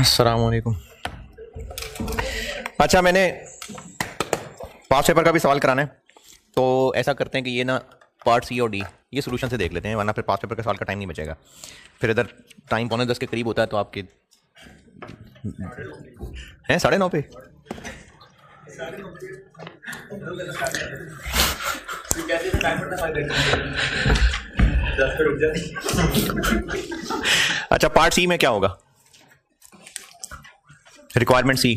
अस्सलाम वालेकुम। अच्छा, मैंने पास पेपर का भी सवाल कराना है, तो ऐसा करते हैं कि ये ना पार्ट सी और डी ये सोल्यूशन से देख लेते हैं, वरना फिर पास पेपर के सवाल का टाइम नहीं बचेगा। फिर इधर टाइम 9:45 के करीब होता है, तो आपके हैं 9:30 पे। अच्छा, पार्ट सी में क्या होगा? रिक्वायरमेंट सी।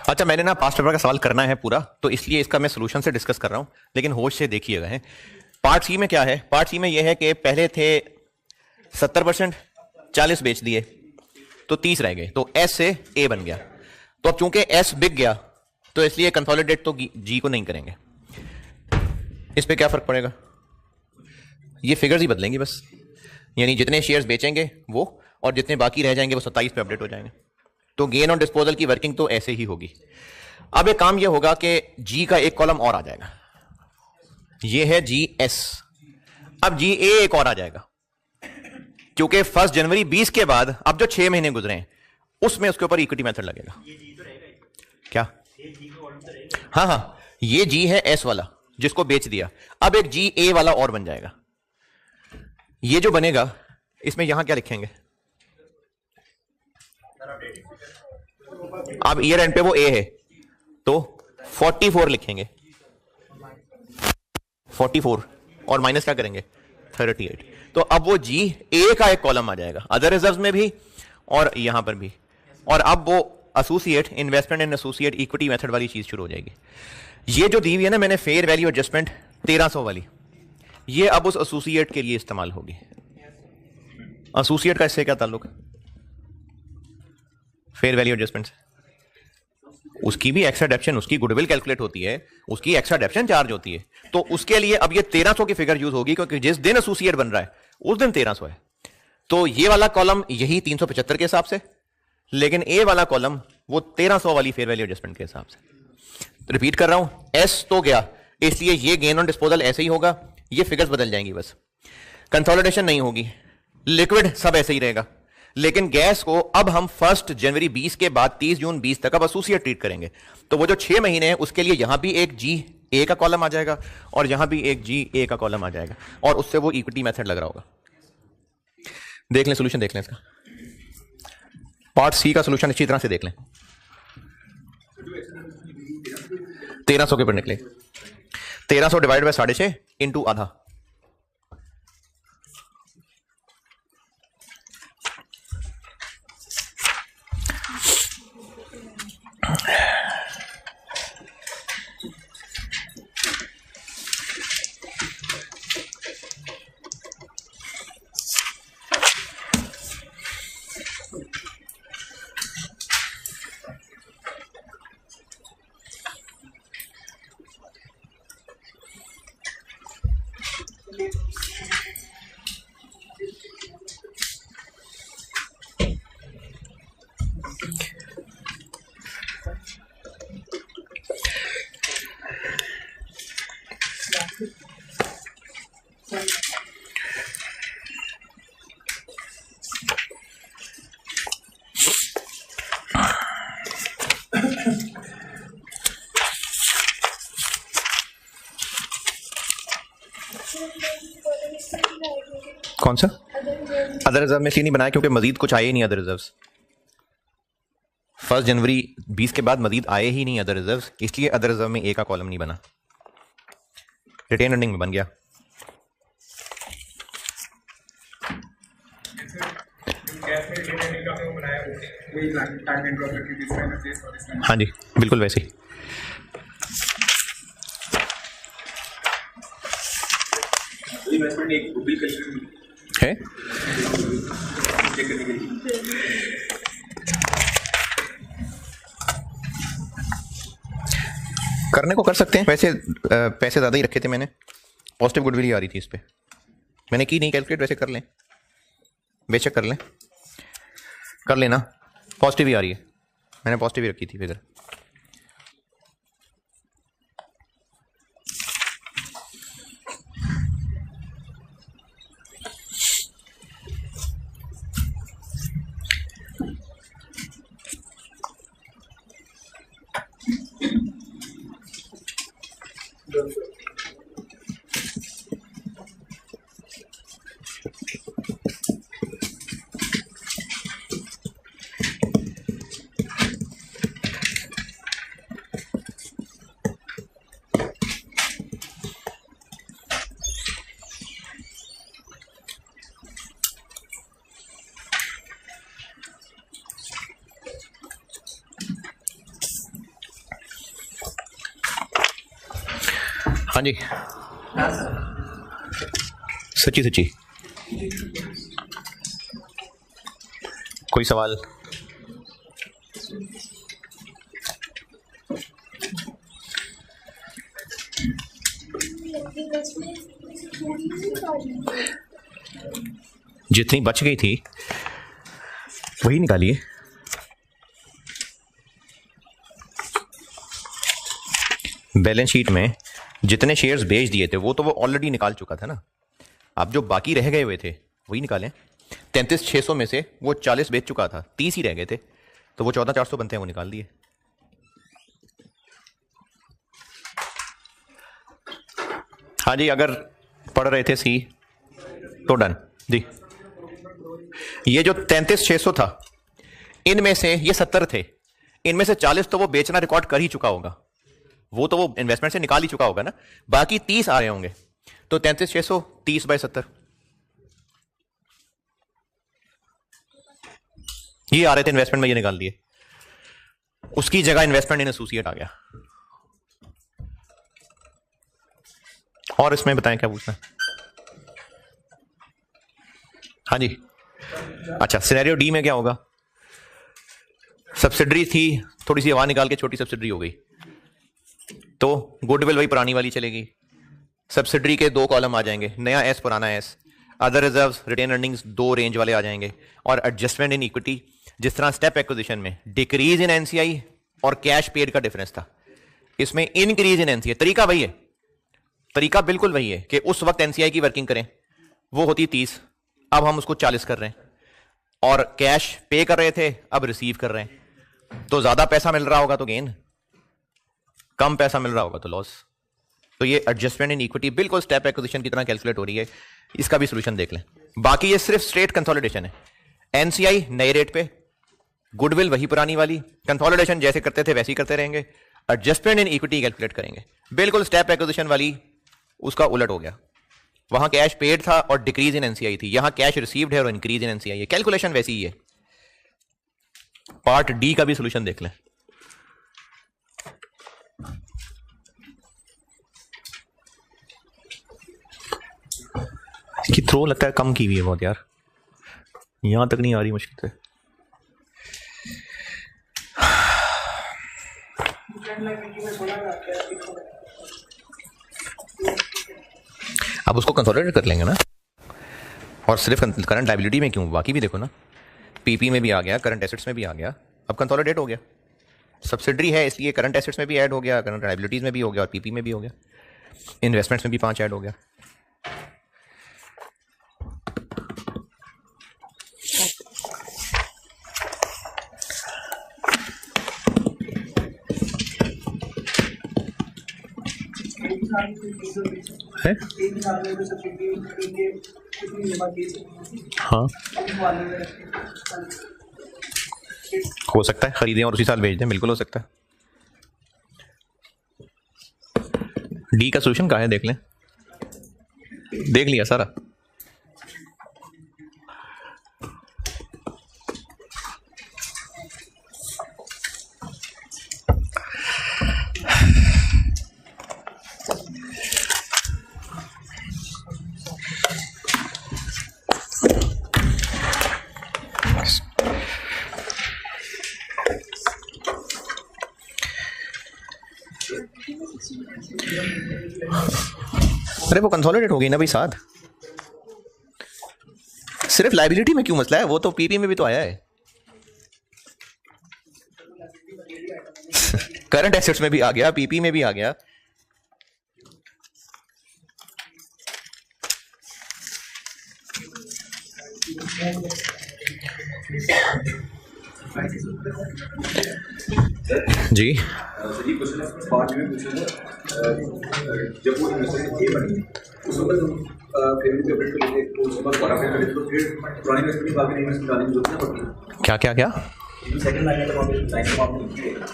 अच्छा, मैंने ना पास्ट पेपर का सवाल करना है पूरा, तो इसलिए इसका मैं सोल्यूशन से डिस्कस कर रहा हूं, लेकिन होश से देखिएगा। है पार्ट सी में क्या है? पार्ट सी में यह है कि पहले थे 70%, 40 बेच दिए तो 30 रह गए, तो एस से ए बन गया। तो अब चूंकि एस बिक गया तो इसलिए कंसोलिडेट तो जी को नहीं करेंगे। इस पे क्या फर्क पड़ेगा? ये फिगर्स ही बदलेंगी बस, यानी जितने शेयर्स बेचेंगे वो, और जितने बाकी रह जाएंगे वो 27 पे अपडेट हो जाएंगे। तो गेन ऑन डिस्पोजल की वर्किंग तो ऐसे ही होगी। अब एक काम ये होगा कि जी का एक कॉलम और आ जाएगा, ये है जी एस। अब जी ए एक और आ जाएगा, क्योंकि 1 जनवरी 20 के बाद अब जो 6 महीने गुजरे हैं उसमें उसके ऊपर इक्विटी मेथड लगेगा। क्या? हाँ हाँ, ये जी है एस वाला जिसको बेच दिया, अब एक जी ए वाला और बन जाएगा। ये जो बनेगा इसमें यहां क्या लिखेंगे? अब ईयर एंड पे वो ए है तो 44 लिखेंगे, 44 और माइनस क्या करेंगे? 38। तो अब वो जी ए का एक कॉलम आ जाएगा, अदर रिजर्व्स में भी और यहां पर भी। और अब वो एसोसिएट इन्वेस्टमेंट इन एसोसिएट इक्विटी मेथड वाली चीज शुरू हो जाएगी। ये जो दी हुई है ना मैंने फेयर वैल्यू एडजस्टमेंट 1300 वाली, ये अब उस एसोसिएट के लिए इस्तेमाल होगी। एसोसिएट का इससे क्या ताल्लुक? फेयर वैल्यू एडजस्टमेंट से उसकी भी एक्स्ट्रा डेप्शन, उसकी गुडविल कैलकुलेट होती है, उसकी एक्स्ट्रा डेप्शन चार्ज होती है। तो उसके लिए अब ये 1300 की फिगर यूज होगी, क्योंकि जिस दिन एसोसिएट बन रहा है उस दिन 1300 है। तो ये वाला कॉलम यही 375 के हिसाब से, लेकिन ए वाला कॉलम वो 1300 वाली फेयर वैल्यू एडजस्टमेंट के हिसाब से। रिपीट कर रहा हूं, एस तो गया, इसलिए ये गेन ऑन डिस्पोजल ऐसे ही होगा, ये फिगर्स बदल जाएंगी बस, कंसोलिडेशन नहीं होगी, लिक्विड सब ऐसे ही रहेगा। लेकिन गैस को अब हम 1 जनवरी 20 के बाद 30 जून 20 तक अब एसोसिएट ट्रीट करेंगे। तो वो जो 6 महीने हैं उसके लिए यहां भी एक जी ए का कॉलम आ जाएगा और यहां भी एक जी ए का कॉलम आ जाएगा, और उससे वो इक्विटी मेथड लग रहा होगा। देख लें सोल्यूशन, देख लें इसका। पार्ट सी का सोल्यूशन अच्छी तरह से देख लें। 1300 के पर निकले, 1300 डिवाइड बाय 6.5 इंटू आधा। कौन सा अदर रिजर्व में इसलिए नहीं बनाया क्योंकि मजीद कुछ आए ही नहीं अदर रिजर्व्स। 1 जनवरी 20 के बाद मजीद आए ही नहीं अदर रिजर्व्स, इसलिए अदर रिजर्व में ए का कॉलम नहीं बना, रिटेन अर्निंग में बन गया। हाँ जी, बिल्कुल वैसे ही। है करने को कर सकते हैं, वैसे पैसे ज़्यादा ही रखे थे मैंने, पॉजिटिव गुडविल ही आ रही थी इस पर, मैंने की नहीं कैलकुलेट, वैसे कर लें, बेशक कर लेना, पॉजिटिव ही आ रही है, मैंने पॉजिटिव ही रखी थी फिगर। हाँ जी, सच्ची सच्ची कोई सवाल? जितनी बच गई थी वही निकालिए। बैलेंस शीट में जितने शेयर्स बेच दिए थे वो तो वो ऑलरेडी निकाल चुका था ना। अब जो बाकी रह गए हुए थे वही निकालें। 33,600 में से वो 40 बेच चुका था, 30 ही रह गए थे, तो वो 14,400 बनते हैं, वो निकाल दिए। हाँ जी, अगर पढ़ रहे थे सी तो डन जी। ये जो 33,600 था इनमें से ये 70 थे, इनमें से 40 तो वो बेचना रिकॉर्ड कर ही चुका होगा, वो तो वो इन्वेस्टमेंट से निकाल ही चुका होगा ना। बाकी 30 आ रहे होंगे, तो 33,600 30/70 ये आ रहे थे इन्वेस्टमेंट में, ये निकाल दिए। उसकी जगह इन्वेस्टमेंट इन एसोसिएट आ गया। और इसमें बताएं क्या पूछना? हाँ जी, अच्छा सिनेरियो डी में क्या होगा? सब्सिडरी थी, थोड़ी सी हवा निकाल के छोटी सब्सिडरी हो गई, तो गुडविल वही पुरानी वाली चलेगी। सब्सिडरी के 2 कॉलम आ जाएंगे, नया एस पुराना S. Other reserves retained earnings 2 range वाले आ जाएंगे। और एडजस्टमेंट इन इक्विटी, जिस तरह स्टेप एक्विजिशन में डिक्रीज इन एनसीआई और कैश पेड का डिफरेंस था, इसमें इंक्रीज इन एनसीआई। तरीका वही है, तरीका बिल्कुल वही है कि उस वक्त एनसीआई की वर्किंग करें, वो होती 30, अब हम उसको 40 कर रहे हैं। और कैश पे कर रहे थे, अब रिसीव कर रहे हैं। तो ज्यादा पैसा मिल रहा होगा तो गेन, कम पैसा मिल रहा होगा तो लॉस। तो ये एडजस्टमेंट इन इक्विटी बिल्कुल स्टेप एक्विजिशन की तरह कैलकुलेट हो रही है। इसका भी सॉल्यूशन देख लें। बाकी ये सिर्फ स्ट्रेट कंसोलिडेशन है। एनसीआई नए रेट पे, गुडविल वही पुरानी वाली, कंसोलिडेशन जैसे करते थे वैसे ही करते रहेंगे, एडजस्टमेंट इन इक्विटी कैलकुलेट करेंगे। बिल्कुल स्टेप एक्विजिशन वाली उसका उलट हो गया। वहां कैश पेड था और डिक्रीज इन एनसीआई थी, यहां कैश रिसीव्ड है और इंक्रीज इन एनसीआई है। कैलकुलेशन वैसी ही है। पार्ट डी का भी सॉल्यूशन देख लें। इसकी थ्रो लगता है कम की हुई है बहुत यार, यहां तक नहीं आ रही मुश्किल से। अब उसको कंसोलिडेट कर लेंगे ना, और सिर्फ करंट लायबिलिटी में क्यों, बाकी भी देखो ना, पीपी में भी आ गया, करंट एसेट्स में भी आ गया, अब कंसोलिडेट हो गया। सब्सिडरी है इसलिए करंट एसेट्स में भी ऐड हो गया, करंट लायबिलिटीज में भी हो गया, और पीपी में भी हो गया, इन्वेस्टमेंट्स में भी 5 ऐड हो गया। है? हाँ, हो सकता है खरीदें और उसी साल बेच दें, बिल्कुल हो सकता है। डी का सॉल्यूशन कहाँ है देख लें। देख लिया सारा। अरे वो कंसोलिडेट हो गई ना भाई साथ। सिर्फ लायबिलिटी में क्यों मसला है, वो तो पीपी में भी तो आया है। करंट एसेट्स में भी आ गया, पीपी में भी आ गया। जी जब वो इन्वेस्टर ए बनी उस वक्त क्या क्या क्या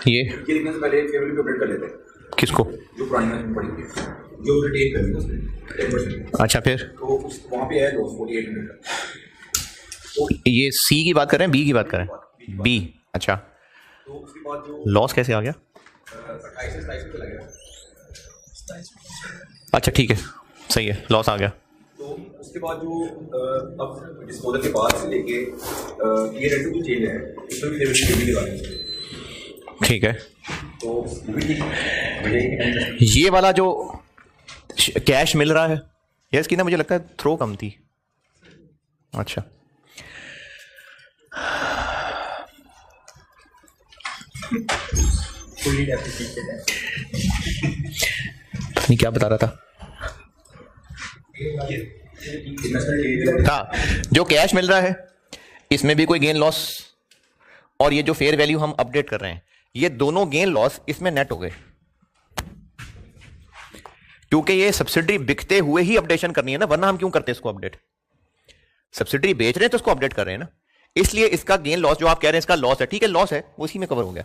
ये किसको? अच्छा फिर ये सी की बात कर रहे हैं, बी की बात कर रहे हैं? बी। अच्छा लॉस कैसे आ गया? अच्छा ठीक है, सही है, लॉस आ गया। तो उसके बाद जो अब डिस्पोजल के बाद से लेके ये रेट जो चेंज है उसमें भी फेवरेट लगा देंगे। ठीक है, तो ये वाला जो कैश मिल रहा है ये इसकी ना मुझे लगता है थ्रो कम थी। अच्छा नहीं क्या बता रहा था? हाँ, जो कैश मिल रहा है इसमें भी कोई गेन लॉस, और ये जो फेयर वैल्यू हम अपडेट कर रहे हैं ये दोनों गेन लॉस इसमें नेट हो गए, क्योंकि ये सब्सिडी बिकते हुए ही अपडेशन करनी है ना, वरना हम क्यों करते इसको अपडेट? सब्सिडी बेच रहे हैं तो इसको अपडेट कर रहे हैं ना, इसलिए इसका गेन लॉस जो आप कह रहे हैं इसका लॉस है, ठीक है लॉस है, वो इसी में कवर हो गया,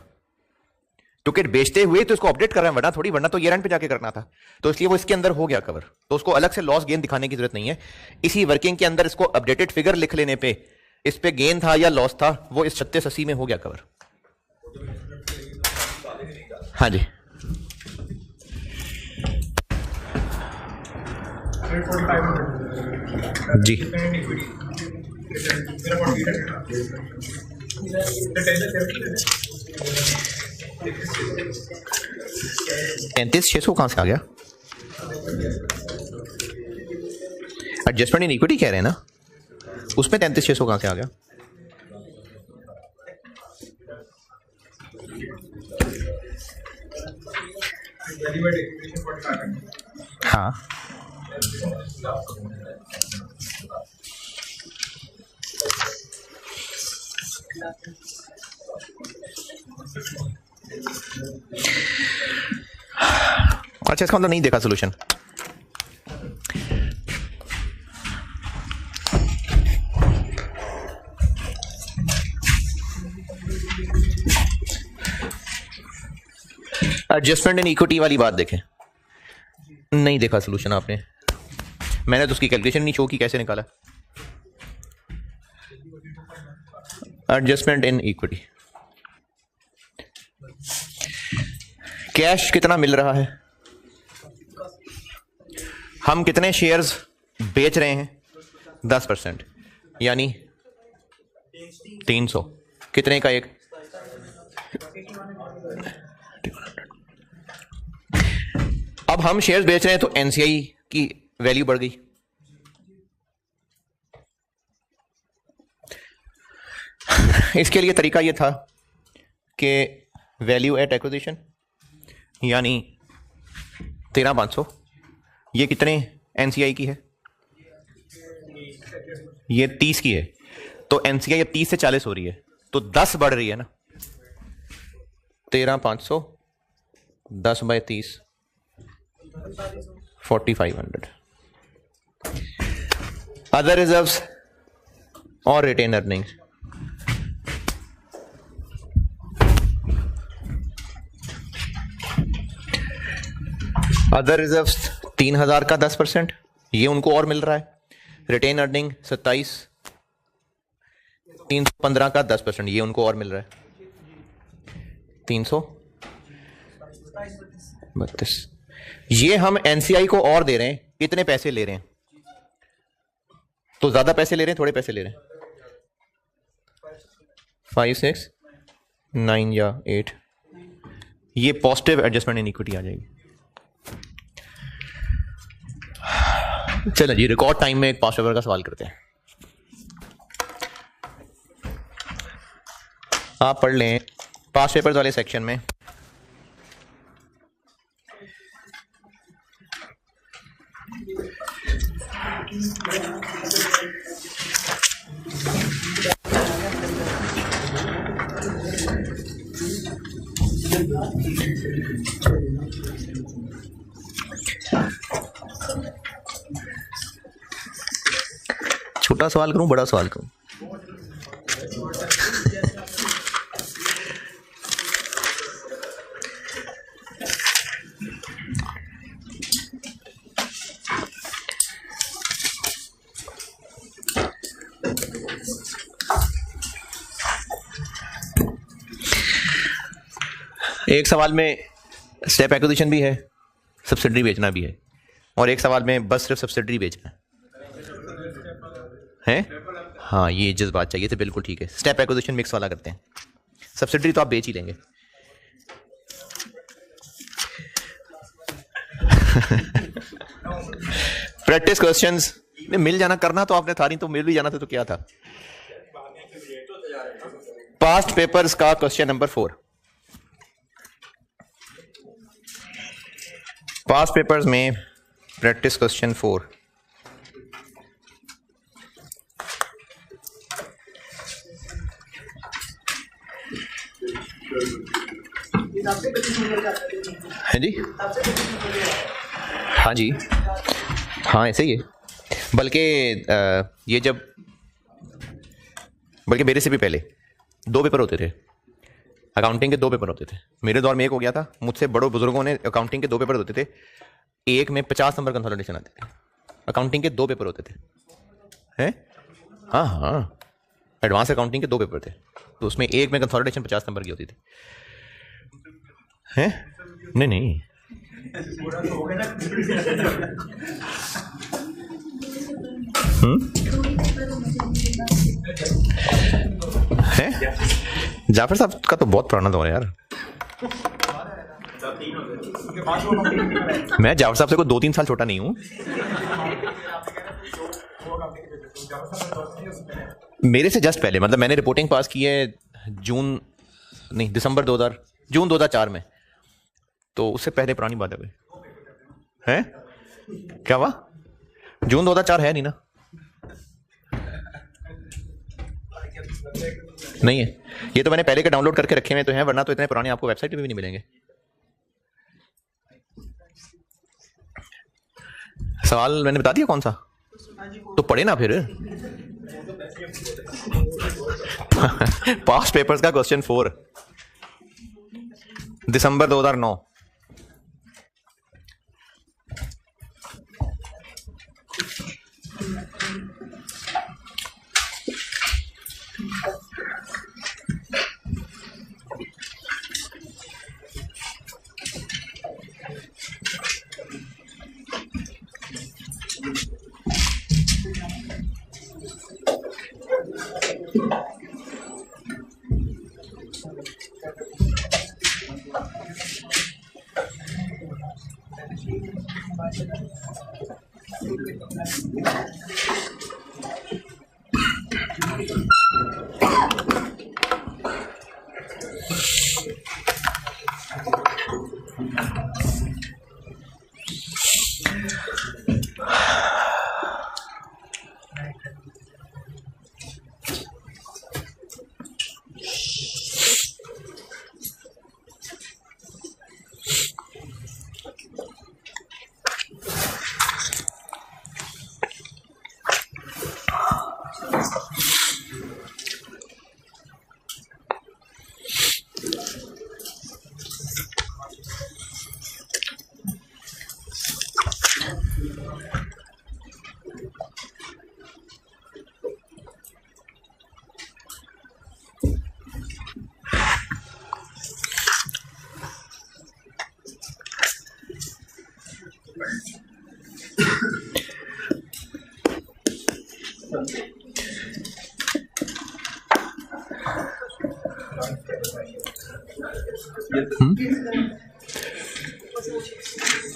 क्योंकि बेचते हुए तो इसको अपडेट कर रहे हैं, वरना तो ये रन पे जाके करना था, तो इसलिए वो इसके अंदर हो गया कवर, तो उसको अलग से लॉस गेन दिखाने की जरूरत नहीं है। इसी वर्किंग के अंदर इसको अपडेटेड फिगर लिख लेने पे इस पे गेन था या लॉस था वो इस 3680 में हो गया कवर। हाँ जी जी 33,600 कहां से आ गया? एडजस्टमेंट इन इक्विटी कह रहे हैं ना, उसमें 33,600 कहां से आ गया? हाँ अच्छा, इसका मतलब नहीं देखा सोल्यूशन। एडजस्टमेंट इन इक्विटी वाली बात देखें, नहीं देखा सोल्यूशन आपने, मैंने तो उसकी कैलकुलेशन नहीं शो की, कैसे निकाला? एडजस्टमेंट इन इक्विटी, कैश कितना मिल रहा है, हम कितने शेयर्स बेच रहे हैं? 10%, यानी 300, कितने का एक? अब हम शेयर्स बेच रहे हैं तो एनसीआई की वैल्यू बढ़ गई, इसके लिए तरीका यह था कि वैल्यू एट एक्विजिशन यानी 13,500, ये कितने एनसीआई की है? ये 30 की है, तो एनसीआई अब 30 से 40 हो रही है, तो 10 बढ़ रही है ना, 13,500 10/30 4,500। अदर रिजर्व्स और रिटेन अर्निंग्स, अदर रिजर्व्स 3,000 का 10%, ये उनको और मिल रहा है। रिटेन अर्निंग 27, 315 का 10%, ये उनको और मिल रहा है 332। ये हम एनसीआई को और दे रहे हैं, कितने पैसे ले रहे हैं? तो ज्यादा पैसे ले रहे हैं, थोड़े पैसे ले रहे हैं? 5, 6, 9 या 8, ये पॉजिटिव एडजस्टमेंट इन इक्विटी आ जाएगी। चलो जी, रिकॉर्ड टाइम में एक पास्ट पेपर का सवाल करते हैं। आप पढ़ लें पास्ट पेपर्स वाले सेक्शन में छोटा सवाल करूं, बड़ा सवाल करूं? एक सवाल में स्टेप एक्विजिशन भी है, सब्सिडरी बेचना भी है, और एक सवाल में बस सिर्फ सब्सिडरी बेचना है। हाँ, ये जज्बात चाहिए थे, बिल्कुल ठीक है। स्टेप एक्विजिशन मिक्स वाला करते हैं, सब्सिडरी तो आप बेच ही लेंगे। प्रैक्टिस क्वेश्चंस में मिल जाना, करना तो आपने था नहीं, तो मिल भी जाना था तो क्या था। पास्ट पेपर्स का क्वेश्चन नंबर 4, पास्ट पेपर्स में प्रैक्टिस क्वेश्चन 4। है जी, हाँ जी, हाँ ऐसे ही है। बल्कि बल्कि मेरे से भी पहले 2 पेपर होते थे, अकाउंटिंग के 2 पेपर होते थे। मेरे दौर में 1 हो गया था, मुझसे बड़ों बुजुर्गों ने अकाउंटिंग के 2 पेपर होते थे। एक में 50 नंबर कंसोलिडेशन आते थे। अकाउंटिंग के 2 पेपर होते थे, हैं? हाँ हाँ, एडवांस अकाउंटिंग के 2 पेपर थे, तो उसमें एक में कंसोलिडेशन 50 नंबर की होती थी। हैं? नहीं नहीं, है? जाफर साहब का तो बहुत पुराना दौर है यार। मैं जाफर साहब से कोई 2-3 साल छोटा नहीं हूं। मेरे से जस्ट पहले, मतलब मैंने रिपोर्टिंग पास की है जून 2004 में, तो उससे पहले पुरानी बात है भाई। हैं? क्या हुआ? जून 2004 है नहीं ना? नहीं है। ये तो मैंने पहले के डाउनलोड करके रखे हुए तो हैं, वरना तो इतने पुराने आपको वेबसाइट पे भी नहीं मिलेंगे। सवाल मैंने बता दिया कौन सा, तो पढ़े ना फिर। पास्ट पेपर्स का क्वेश्चन 4, दिसंबर 2009।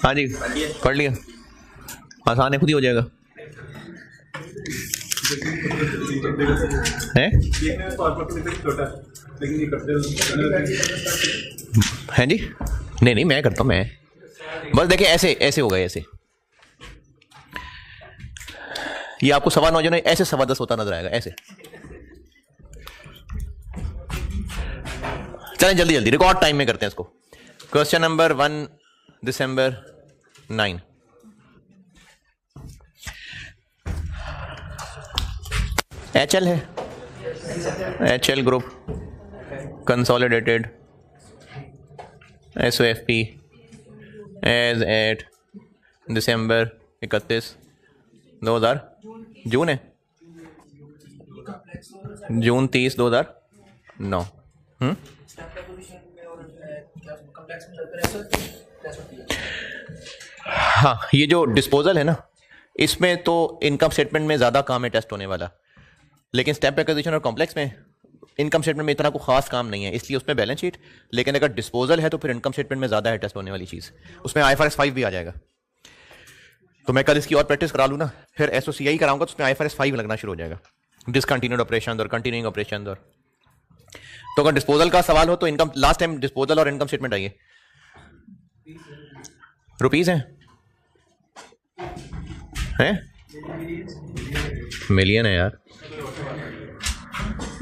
हाँ जी, पढ़ लिया। आसान है, खुद ही हो जाएगा। है? हैं जी? नहीं नहीं, मैं करता हूँ। मैं बस देखिए, ऐसे ऐसे हो गए, ऐसे। ये आपको 9:15 ऐसे 10:15 होता नजर आएगा, ऐसे। चलें जल्दी जल्दी रिकॉर्ड टाइम में करते हैं इसको। क्वेश्चन नंबर 1, दिसंबर 9। HL है, HL group consolidated SOFP as at December 31 2000 जून है, जून 30 2009। हाँ, ये जो डिस्पोजल है ना, इसमें तो इनकम स्टेटमेंट में ज़्यादा काम है टेस्ट होने वाला, लेकिन स्टेप एक्विजिशन और कॉम्प्लेक्स में इनकम स्टेटमेंट में इतना कोई खास काम नहीं है, इसलिए उसमें बैलेंस शीट। लेकिन अगर डिस्पोजल है तो फिर इनकम स्टेटमेंट में ज़्यादा है टेस्ट होने वाली चीज़, उसमें IFRS 5 भी आ जाएगा। तो मैं कल इसकी और प्रैक्टिस करा लूँ ना, फिर SOCI कराऊंगा तो उसमें IFRS 5 लगना शुरू हो जाएगा, डिसकंटिन्यूड ऑपरेशन और कंटिन्यूइंग ऑपरेशन। और तो अगर डिस्पोजल का सवाल हो तो इनकम, लास्ट टाइम डिस्पोजल और इनकम स्टेटमेंट आई है, रुपीज हैं मिलियन है यार।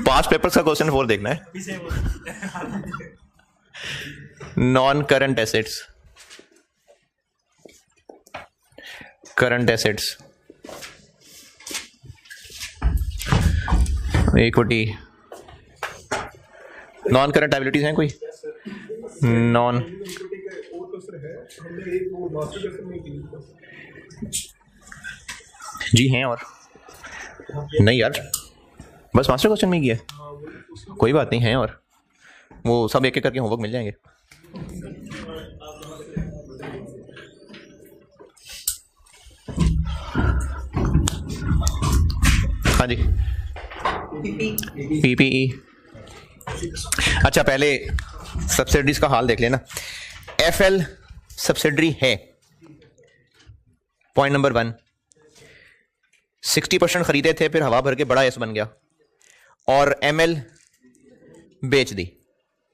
पांच पेपर्स का क्वेश्चन 4 देखना है। Non current assets, current assets, equity, non current liabilities हैं कोई? नॉन, जी हैं और नहीं यार, बस मास्टर क्वेश्चन में ही है, कोई बात नहीं है, और वो सब एक एक करके होमवर्क मिल जाएंगे। हाँ जी, PPE। अच्छा, पहले सब्सिडरीज का हाल देख लेना। FL सब्सिडरी है, पॉइंट नंबर 1, 60% खरीदे थे, फिर हवा भर के बड़ा एस बन गया और ML बेच दी।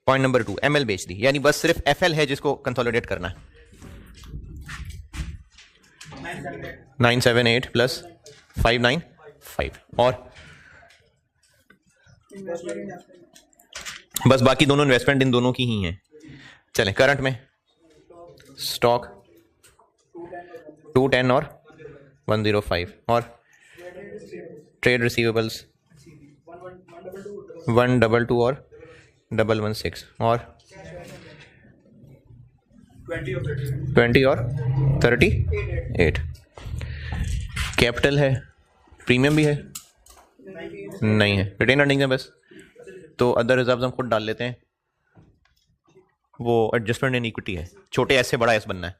पॉइंट नंबर 2, ML बेच दी, यानी बस सिर्फ FL है जिसको कंसोलिडेट करना है। 978 प्लस 595 और बस बाकी दोनों इन्वेस्टमेंट इन दोनों की ही हैं। चलें, करंट में स्टॉक 210 और 105 और ट्रेड रिसीवेबल्स 122 और 116 और 20 और 38। कैपिटल है, प्रीमियम भी है नहीं है, रिटेन अर्निंग्स है बस, तो अदर रिजर्व्स हम खुद डाल लेते हैं। वो एडजस्टमेंट इन इक्विटी है, छोटे एस से बड़ा एस बनना है,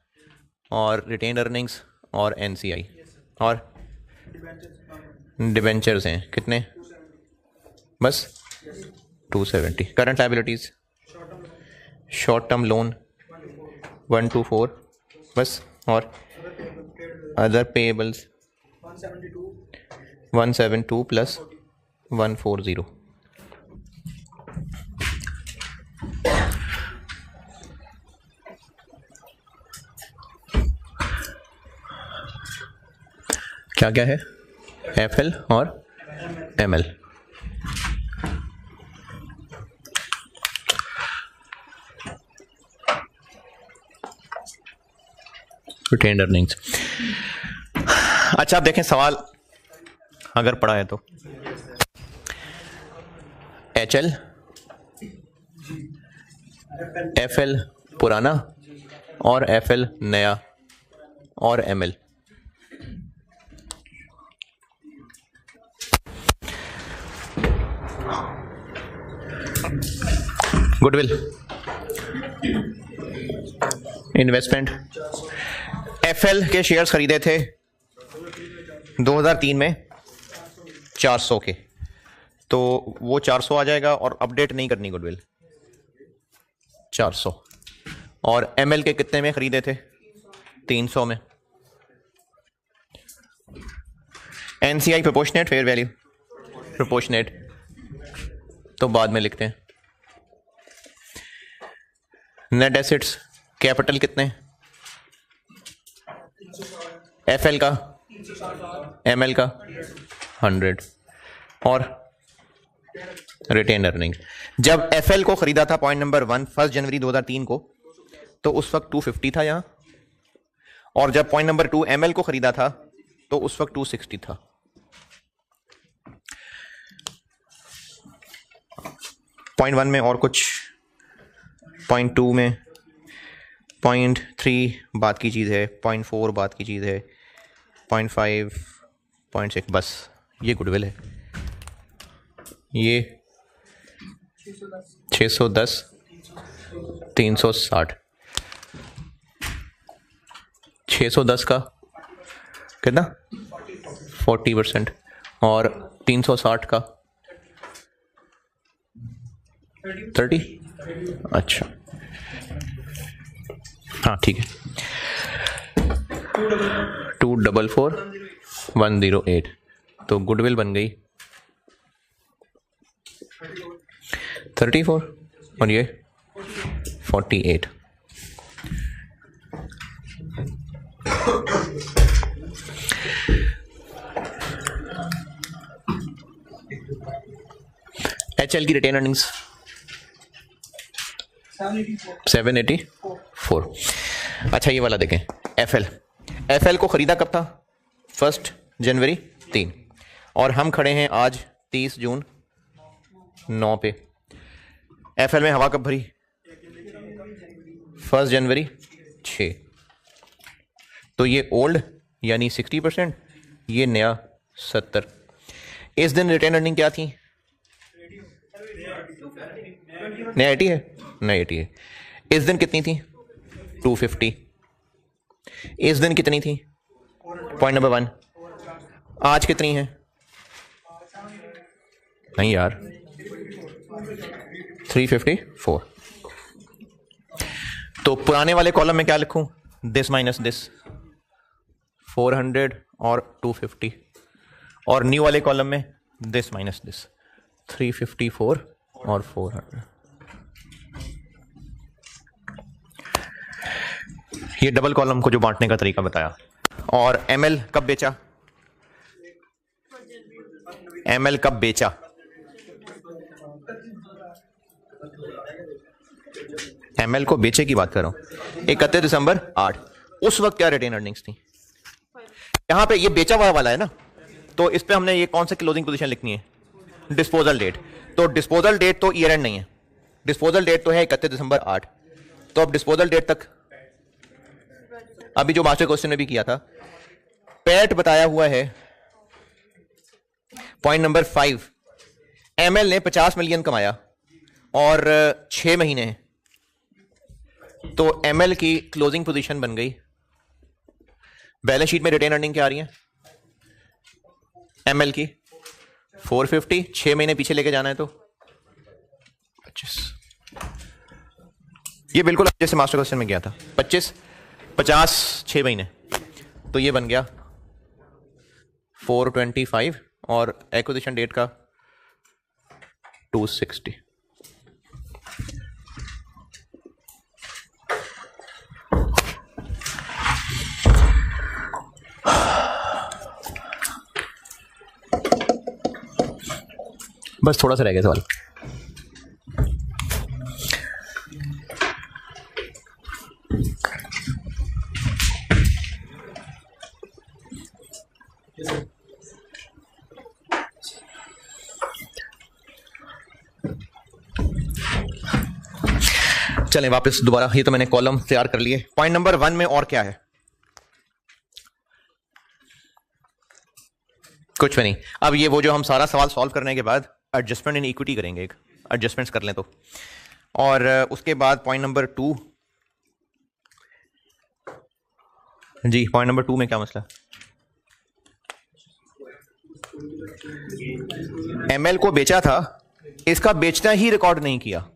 और रिटेन अर्निंग्स और NCI और डिबेंचर्स हैं कितने, बस 270। Current liabilities, short term loan 124 बस, और अदर पेएबल्स 172 प्लस 140। क्या क्या है? FL और ML। Retained earnings. अच्छा, आप देखें सवाल अगर पढ़ा है तो HL, FL पुराना और FL नया और ML। गुडविल, इन्वेस्टमेंट, FL के शेयर्स खरीदे थे 2003 में 400 के, तो वो 400 आ जाएगा और अपडेट नहीं करनी गुडविल, 400। और ML के कितने में खरीदे थे? 300 में। NCI proportionate, fair value proportionate तो बाद में लिखते हैं। नेट एसेट्स, कैपिटल कितने? FL का, ML का 100 और रिटेन अर्निंग। जब FL को खरीदा था पॉइंट नंबर 1 1 जनवरी 2003 को, तो उस वक्त 250 था यहां, और जब पॉइंट नंबर 2 ML को खरीदा था तो उस वक्त 260 था। 0.1 में और कुछ, 0.2 में, 0.3 बात की चीज़ है, 0.4 बात की चीज़ है, 0.5, 0.6, बस ये गुडविल है। ये 610, 360, 610 का कितना 40% और 360 का 30। अच्छा हाँ ठीक है, 244,108, तो गुडविल बन गई 34 और ये 48। HL की रिटेन अर्निंग्स 784। अच्छा ये वाला देखें, FL को खरीदा कब था? 1 जनवरी 3, और हम खड़े हैं आज 30 जून 9 पे। FL में हवा कब भरी? 1 जनवरी 6, तो ये ओल्ड यानी 60%, ये नया 70। इस दिन रिटेन अर्निंग क्या थी? नया 80 है, नया 80 है। इस दिन कितनी थी? 250। इस दिन कितनी थी? Point number 1। आज कितनी है? नहीं यार, 354। तो पुराने वाले कॉलम में क्या लिखूं? दिस माइनस दिस, 400 और 250, और न्यू वाले कॉलम में दिस माइनस दिस, 354 और 400। ये डबल कॉलम को जो बांटने का तरीका बताया। और ML कब बेचा? ML कब बेचा? ML को बेचे की बात कर रहा हूं, 31 दिसंबर 8। उस वक्त क्या रिटेन अर्निंग्स थी? यहां पे ये बेचा हुआ वाला है ना, तो इस पे हमने ये कौन सा क्लोजिंग पोजीशन लिखनी है? Disposal date. तो डिस्पोजल डेट तो ईयर एंड नहीं है, डिस्पोजल डेट तो है 31 दिसंबर 8। तो अब डिस्पोजल डेट तक, अभी जो मास्टर क्वेश्चन में भी किया था, पैट बताया हुआ है। पॉइंट नंबर 5, ML ने 50 मिलियन कमाया और 6 महीने हैं, तो ML की क्लोजिंग पोजीशन बन गई। बैलेंस शीट में रिटेन अर्निंग क्या आ रही है ML की? 450, 6 महीने पीछे लेके जाना है तो 25। ये बिल्कुल जैसे मास्टर क्वेश्चन में गया था, 25, 50, 6 महीने, तो ये बन गया 425 और एक्विजिशन डेट का 260। बस थोड़ा सा रह गया सवाल। चलें वापस दोबारा, ये तो मैंने कॉलम तैयार कर लिए। पॉइंट नंबर 1 में और क्या है? कुछ भी नहीं। अब ये वो जो हम सारा सवाल सॉल्व करने के बाद एडजस्टमेंट इन इक्विटी करेंगे, एक एडजस्टमेंट्स कर लें तो, और उसके बाद पॉइंट नंबर 2 जी, पॉइंट नंबर 2 में क्या मसला? ML को बेचा था, इसका बेचना ही रिकॉर्ड नहीं किया।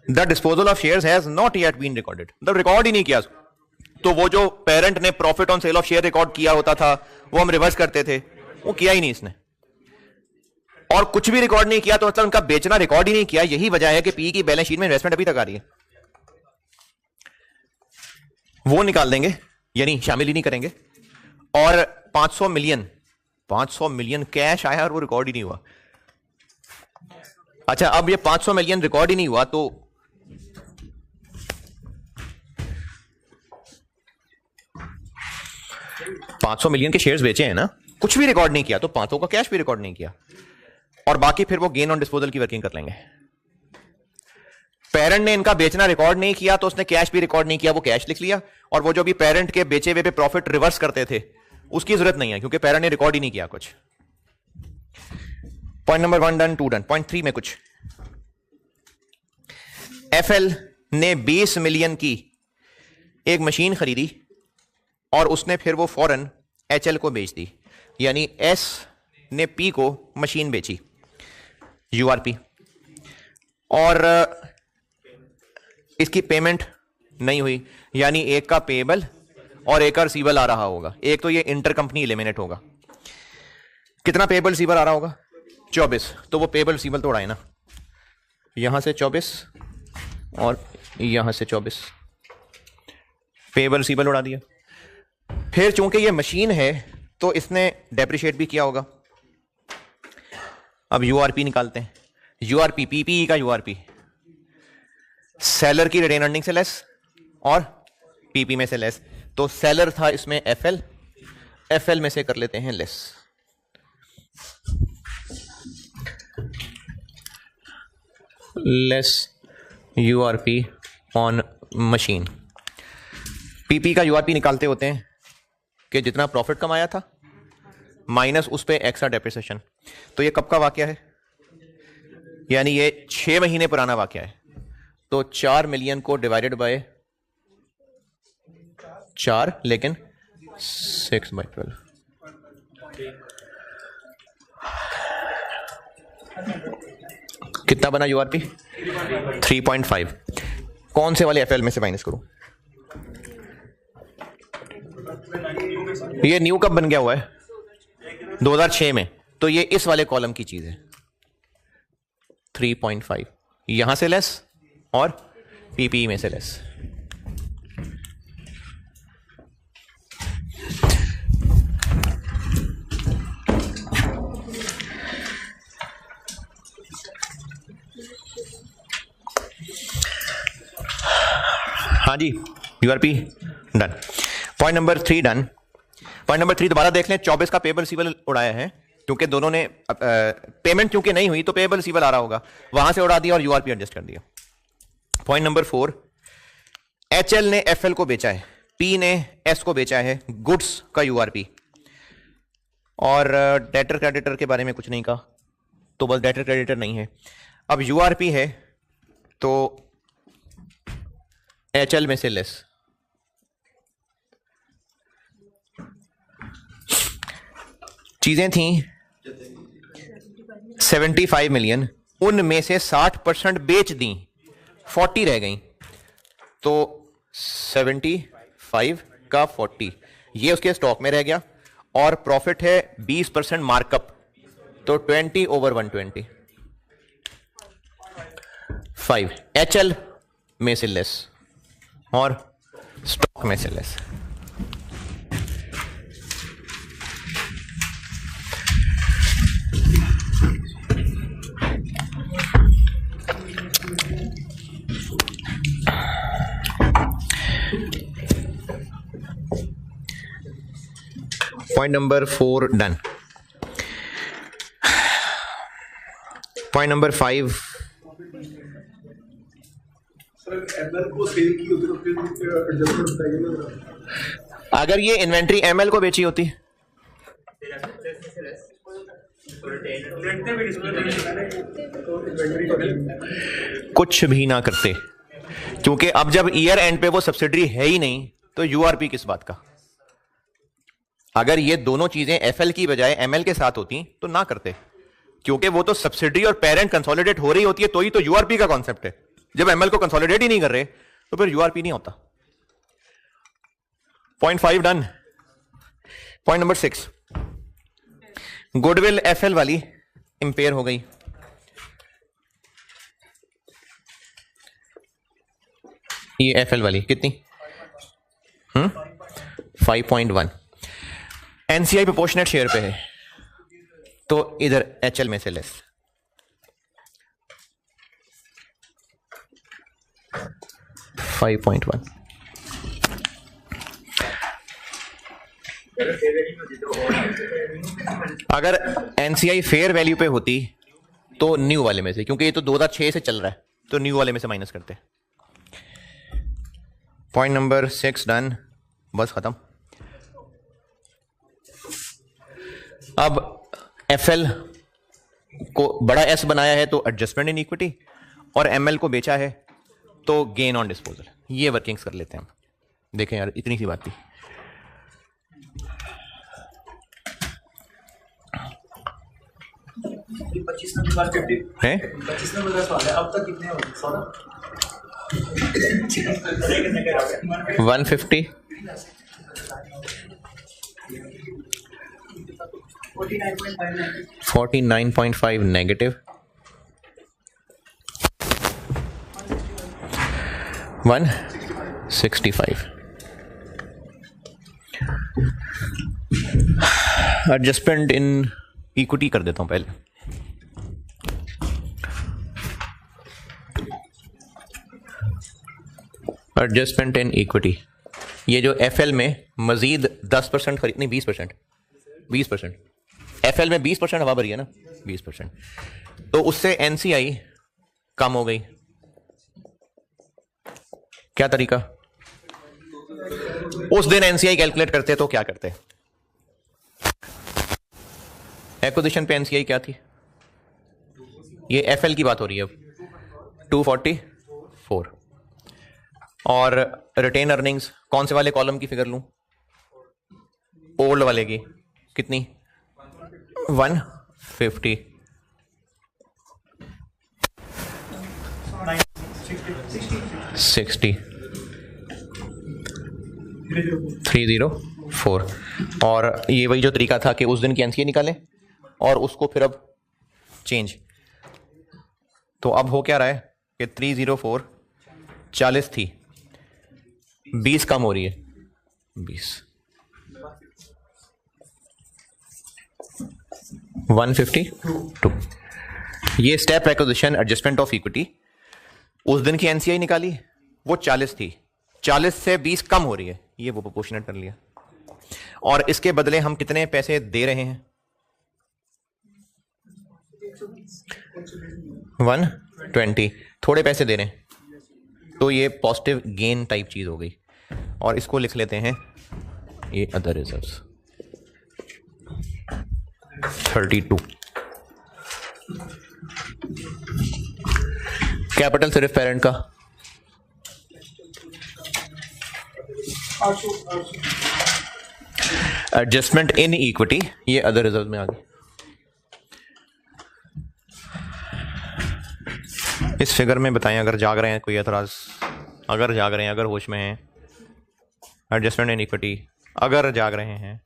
The disposal of shares has not yet been recorded, the record ही नहीं किया। तो वो जो पेरेंट ने profit on sale of share record किया होता था, वो हम रिवर्स करते थे, वो किया ही नहीं इसने, और कुछ भी रिकॉर्ड नहीं किया, तो मतलब उनका बेचना रिकॉर्ड ही नहीं किया। यही वजह है कि पी की बैलेंस शीट में इन्वेस्टमेंट अभी तक आ रही है। वो निकाल देंगे, यानी शामिल ही नहीं करेंगे। और 500 मिलियन कैश आया और वो रिकॉर्ड ही नहीं हुआ। अच्छा, अब ये 500 मिलियन रिकॉर्ड ही नहीं हुआ, तो $500 मिलियन के शेयर्स बेचे हैं ना, कुछ भी रिकॉर्ड नहीं किया, तो 500 का कैश भी रिकॉर्ड नहीं किया। और बाकी फिर वो गेन ऑन डिस्पोजल की वर्किंग कर लेंगे। पेरेंट ने इनका बेचना रिकॉर्ड नहीं किया तो उसने कैश भी रिकॉर्ड नहीं किया, वो कैश लिख लिया, और वो जो भी पेरेंट के बेचे हुए पे प्रॉफिट रिवर्स करते थे उसकी जरूरत नहीं है क्योंकि पेरेंट ने रिकॉर्ड ही नहीं किया कुछ। Point number 1 done, 2 done. Point 3 में कुछ, एफएल ने 20 मिलियन की एक मशीन खरीदी और उसने फिर वो फौरन एचएल को बेच दी, यानी एस ने पी को मशीन बेची, यूआरपी, और इसकी पेमेंट नहीं हुई, यानी एक का पेएबल और एक का रिसीवेबल आ रहा होगा। एक तो ये इंटर कंपनी एलिमिनेट होगा। कितना पेएबल रिसीवेबल आ रहा होगा? 24। तो वो पेएबल रिसीवेबल तो उड़ाए ना, यहां से 24 और यहां से 24, पेएबल रिसीवेबल उड़ा दिया। फिर चूंकि ये मशीन है तो इसने डेप्रिशिएट भी किया होगा। अब यूआरपी निकालते हैं। यूआरपी, पीपीई का यूआरपी, सेलर की रिटेन अर्निंग से लेस और पीपी में से लेस। तो सेलर था इसमें एफएल, एफएल में से कर लेते हैं less. Less URP on machine. PP का यूआरपी निकालते होते हैं कि जितना प्रॉफिट कमाया था माइनस उस पे एक्स्ट्रा डेप्रिसिएशन। तो ये कब का वाकया है? यानी ये 6 महीने पुराना वाकया है। तो 4 मिलियन को डिवाइडेड बाय 4, लेकिन 6/12, कितना बना यूआरपी? 3.5। कौन से वाले एफएल में से माइनस करूं? ये न्यू कब बन गया हुआ है? 2006 में। तो ये इस वाले कॉलम की चीज है। 3.5 यहां से लेस और पीपी में से लेस। हाँ जी, URP done. Point number 3 done. Point number 3 दोबारा देख लें। 24 का पेएबल रिसीवेबल उड़ाया है क्योंकि दोनों ने पेमेंट क्योंकि नहीं हुई तो पेएबल रिसीवेबल आ रहा होगा, वहां से उड़ा दिया और यूआरपी एडजस्ट कर दिया। पॉइंट नंबर 4, एचएल ने एफएल को बेचा है, पी ने एस को बेचा है, गुड्स का यूआरपी। और डेटर क्रेडिटर के बारे में कुछ नहीं कहा, तो बस डेटर क्रेडिटर नहीं है। अब यूआरपी है तो एचएल में से लेस। चीजें थी 75 मिलियन, उनमें से 60% बेच दी, 40 रह गई। तो 75 का 40 ये उसके स्टॉक में रह गया और प्रॉफिट है 20% मार्कअप, तो 20/120। 5 एचएल में से लेस और स्टॉक में से less. Point number 4 done. Point number 5, अगर ये इन्वेंट्री एमएल को बेची होती कुछ भी ना करते, क्योंकि अब जब ईयर एंड पे वो सब्सिडरी है ही नहीं तो यूआरपी किस बात का। अगर ये दोनों चीजें एफएल की बजाय एमएल के साथ होती तो ना करते, क्योंकि वो तो सब्सिडरी और पेरेंट कंसोलिडेट हो रही होती है तो ही तो यूआरपी का कॉन्सेप्ट है। जब एमएल को कंसोलिडेट ही नहीं कर रहे तो फिर यूआरपी नहीं होता। Point 5 done. Point number 6, goodwill FL वाली इंपेयर हो गई। ये एफएल वाली कितनी? 5.1। एनसीआई प्रोपोर्शनेट शेयर पे है तो इधर एचएल में से लेस। 5.1। अगर एनसीआई फेयर वैल्यू पे होती तो न्यू वाले में से, क्योंकि ये तो 2006 से चल रहा है, तो न्यू वाले में से माइनस करते हैं। पॉइंट नंबर 6 डन, बस खत्म। अब एफएल को बड़ा एस बनाया है तो एडजस्टमेंट इन इक्विटी, और एमएल को बेचा है तो गेन ऑन डिस्पोजल। ये वर्किंग्स कर लेते हैं हम। देखें यार, इतनी सी बात थी। है 25 नंबर का सवाल है, अब तक कितने हो 150 49.5 नेगेटिव 165। एडजस्टमेंट इन इक्विटी कर देता हूं पहले। एडजस्टमेंट इन इक्विटी, ये जो एफएल में मजीद 10% खरीद, नहीं 20%, एफएल में 20% हवा भरी है ना, 20%, तो उससे एनसीआई कम हो गई। क्या तरीका? उस दिन एनसीआई कैलकुलेट करते तो क्या करते? एक्विजिशन पे एनसीआई क्या थी? ये एफएल की बात हो रही है अब, 244। और रिटेन अर्निंग्स कौन से वाले कॉलम की फिगर लूं? ओल्ड वाले की। कितनी? 150। 60 304। और ये वही जो तरीका था कि उस दिन की एनसीए निकालें और उसको फिर अब चेंज। तो अब हो क्या रहा है कि 304 40 थी, 20 कम हो रही है, 20 152। ये step acquisition adjustment of equity, उस दिन की एनसीआई निकाली, वो 40 थी, 40 से 20 कम हो रही है, ये वो प्रोपोर्शनेट कर लिया। और इसके बदले हम कितने पैसे दे रहे हैं? 120। थोड़े पैसे दे रहे हैं, तो ये पॉजिटिव गेन टाइप चीज हो गई। और इसको लिख लेते हैं ये अदर रिजर्व्स 32। कैपिटल सिर्फ पेरेंट का, एडजस्टमेंट इन इक्विटी ये अदर रिजर्व में आ गई। इस फिगर में बताएं अगर जाग रहे हैं, कोई एतराज? अगर जाग रहे हैं, अगर होश में हैं, एडजस्टमेंट इन इक्विटी अगर जाग रहे हैं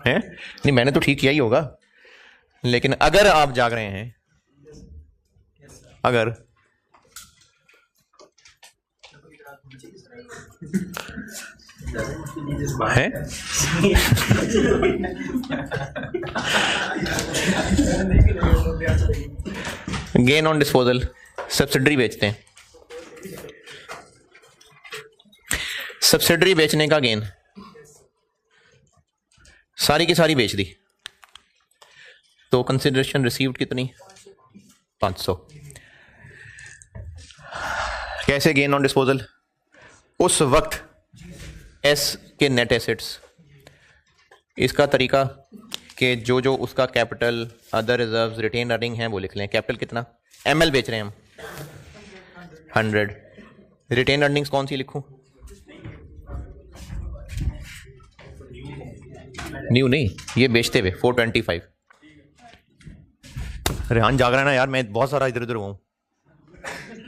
नहीं, मैंने तो ठीक किया ही होगा, लेकिन अगर आप जाग रहे हैं, अगर है गेन ऑन डिस्पोजल, सब्सिडरी बेचते हैं, सब्सिडरी बेचने का गेन सारी की सारी बेच दी, तो कंसिडरेशन रिसीव्ड कितनी? 500। कैसे गेन ऑन डिस्पोजल? उस वक्त एस के नेट एसेट्स, इसका तरीका कि जो जो उसका capital, other reserves, retained earning है वो लिख लें। कैपिटल कितना? एमएल बेच रहे हैं हम 100। रिटेन अर्निंग्स कौन सी लिखूं? न्यू नहीं, ये बेचते हुए 425। रेहान जाग रहा है ना यार, मैं बहुत सारा इधर उधर हुआ हूं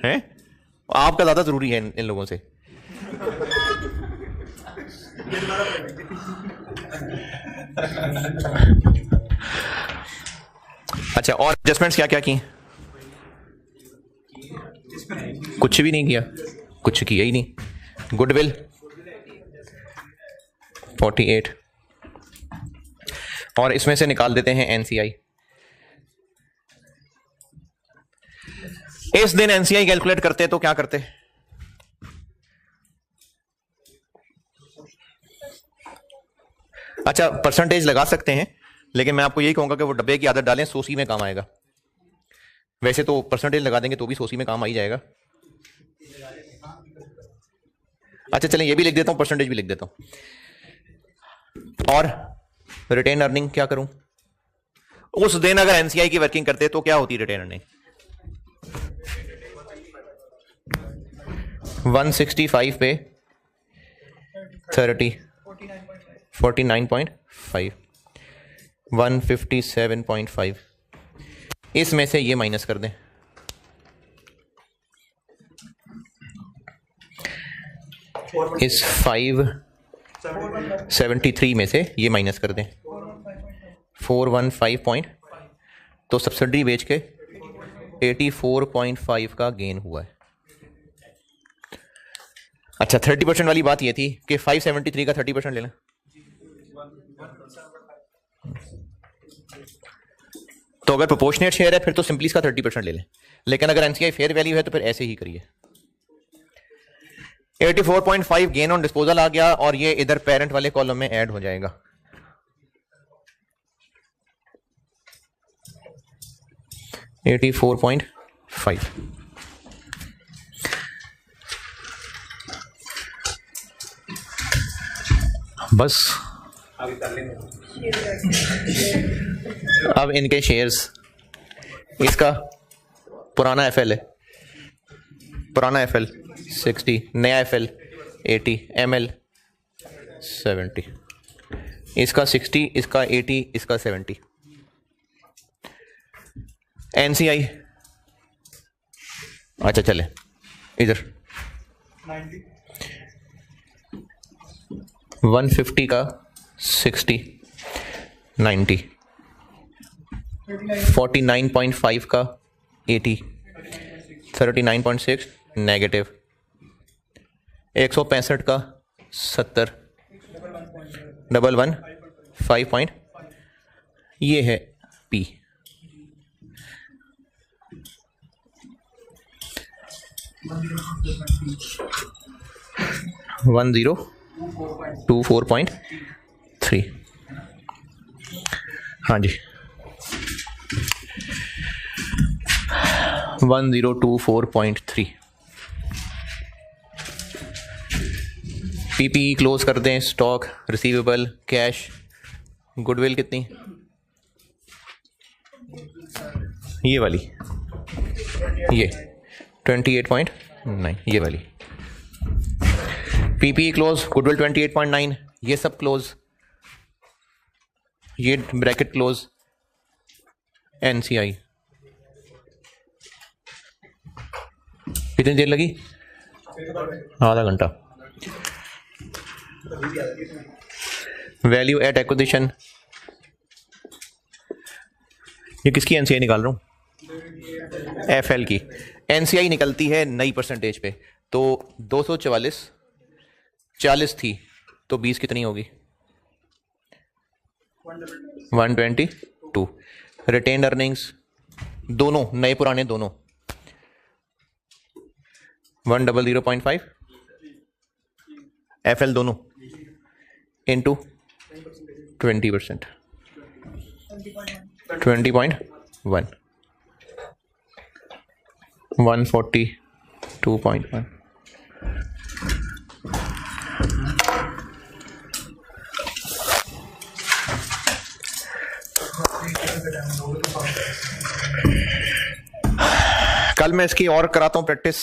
है, आपका ज्यादा जरूरी है इन लोगों से। अच्छा, और एडजस्टमेंट्स क्या क्या की? कुछ भी नहीं किया, कुछ किया ही नहीं। गुडविल 48, और इसमें से निकाल देते हैं एनसीआई। इस दिन एनसीआई कैलकुलेट करते तो क्या करते? अच्छा, परसेंटेज लगा सकते हैं, लेकिन मैं आपको यही कहूंगा कि वो डब्बे की आदत डालें, सोसी में काम आएगा। वैसे तो परसेंटेज लगा देंगे तो भी सोसी में काम आ ही जाएगा। अच्छा चलें, ये भी लिख देता हूं, परसेंटेज भी लिख देता हूं। और रिटेन अर्निंग क्या करूं? उस दिन अगर एनसीआई की वर्किंग करते तो क्या होती रिटेन अर्निंग? 165 पे 30 49.5 157.5, इसमें से ये माइनस कर दें। इस 573 में से ये माइनस कर दें 415 तो सब्सिडी बेच के 84.5 का गेन हुआ है। अच्छा 30% वाली बात ये थी कि 573 का 30% ले लें। तो अगर प्रोपोर्शनेट शेयर है फिर तो सिंपली इसका 30% ले लें, लेकिन अगर एनसीआई फेयर वैल्यू है तो फिर ऐसे ही करिए। 84.5 गेन ऑन डिस्पोजल आ गया और ये इधर पेरेंट वाले कॉलम में ऐड हो जाएगा। $84.5 बस। अब इनके शेयर्स, इसका पुराना एफएल है, पुराना एफएल 60, नया एफएल 80, एमएल 70, इसका 60, इसका 80, इसका 70। एनसीआई, अच्छा चले इधर 150 का 60 90, 49.5 का 80, 39.6 नेगेटिव, 165 का 70, 11 5 पॉइंट, ये है पी। $1024.3। हाँ जी 1024.3। पीपी क्लोज कर दें, स्टॉक, रिसीवेबल, कैश, गुडविल कितनी, ये वाली, ये 28.9, ये वाली पीपी क्लोज, गुडविल 28.9, ये सब क्लोज, ये ब्रैकेट क्लोज। एनसीआई कितनी देर लगी? आधा घंटा। वैल्यू एट एक्विजिशन, ये किसकी एनसीआई निकाल रहा हूं? एफएल की। एनसीआई निकलती है नई परसेंटेज पे, तो 244 40 थी तो 20 कितनी होगी? 122। रिटेन्ड अर्निंग्स दोनों, नए पुराने दोनों, 100.5 एफएल दोनों इनटू 20%, 20.1 142.1। कल मैं इसकी और कराता हूं प्रैक्टिस,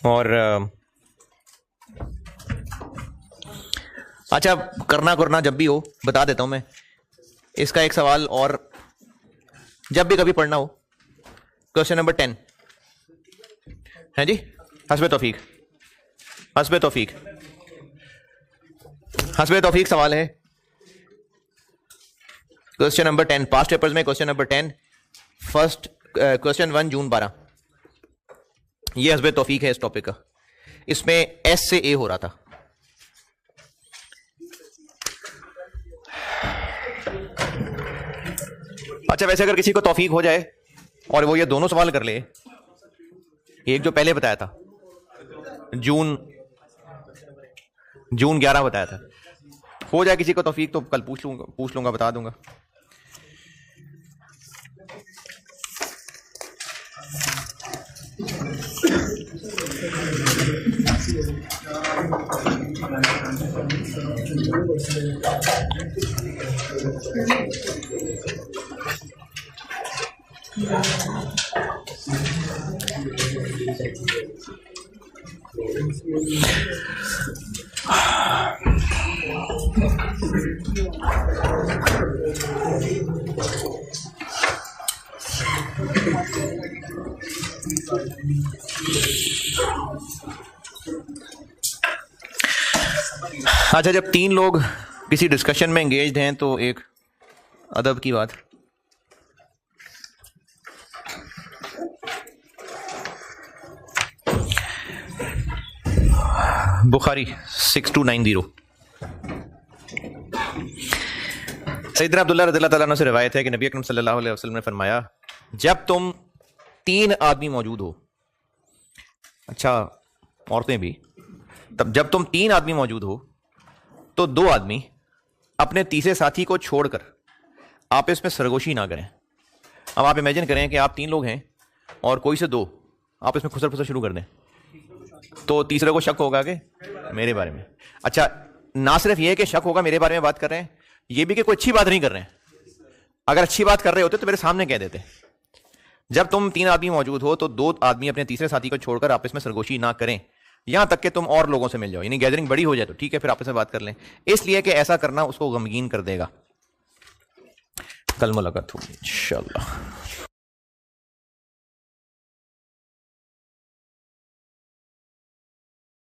और अच्छा करना जब भी हो बता देता हूं मैं। इसका एक सवाल और जब भी कभी पढ़ना हो, क्वेश्चन नंबर 10 है जी। हस्बे तौफीक सवाल है, क्वेश्चन नंबर 10 पास्ट पेपर्स में, क्वेश्चन नंबर 10 फर्स्ट क्वेश्चन 1 जून 12। ये हस्बे तौफीक है इस टॉपिक का, इसमें एस से ए हो रहा था। अच्छा वैसे अगर किसी को तौफीक हो जाए और वो ये दोनों सवाल कर ले, एक जो पहले बताया था जून 11 बताया था, हो जाए किसी को तौफीक तो कल पूछ लूंगा बता दूंगा। अच्छा, जब तीन लोग किसी डिस्कशन में एंगेज्ड हैं तो एक अदब की बात, बुखारी 6290, सैयदना अब्दुल्लाह रज़ियल्लाहु ताला अन्हु से रिवायत है कि नबी अकरम सल्लल्लाहु अलैहि वसल्लम ने फरमाया, जब तुम तीन आदमी मौजूद हो, अच्छा औरतें भी, तब जब तुम तीन आदमी मौजूद हो तो दो आदमी अपने तीसरे साथी को छोड़कर आपस में सरगोशी ना करें। अब आप इमेजिन करें कि आप तीन लोग हैं और कोई से दो आपस में खुसर फुसर शुरू कर दें, तो तीसरे को शक होगा कि मेरे बारे में। अच्छा, ना सिर्फ ये कि शक होगा मेरे बारे में बात कर रहे हैं, ये भी कि कोई अच्छी बात नहीं कर रहे हैं। अगर अच्छी बात कर रहे होते तो मेरे सामने कह देते। जब तुम तीन आदमी मौजूद हो तो दो आदमी अपने तीसरे साथी को छोड़कर आपस में सरगोशी ना करें, यहां तक कि तुम और लोगों से मिल जाओ, यानी गैदरिंग बड़ी हो जाए तो ठीक है, फिर आपस में बात कर लें, इसलिए कि ऐसा करना उसको गमगीन कर देगा। कल मुलाकात होगी इंशाअल्लाह।